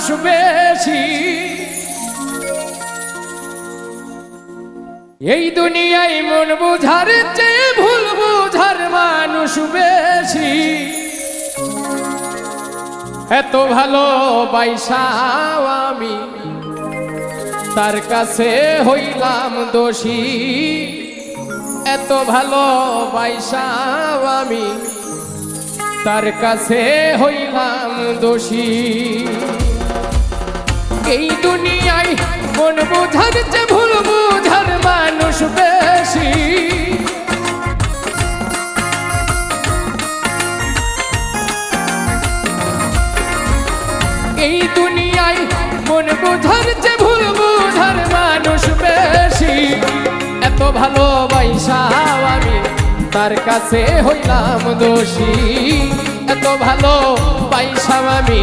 মানুষ বেশি, এই দুনিয়ায় মন বুঝার চেয়ে ভুল বুঝার মানুষ বেশি। এত ভালোবাসাও আমি তার কাছে হইলাম দোষী, এত ভালোবাসাও আমি তার কাছে হইলাম দোষী। এই দুনিয়ায় মন বুঝার চেয়ে ভুল বুঝার মানুষ বেশি, এই দুনিয়ায় মন বুঝার চেয়ে ভুল বুঝার মানুষ বেশি। এত ভালোবাসাও আমি তার কাছে হইলাম দোষী, এত ভালোবাসাও আমি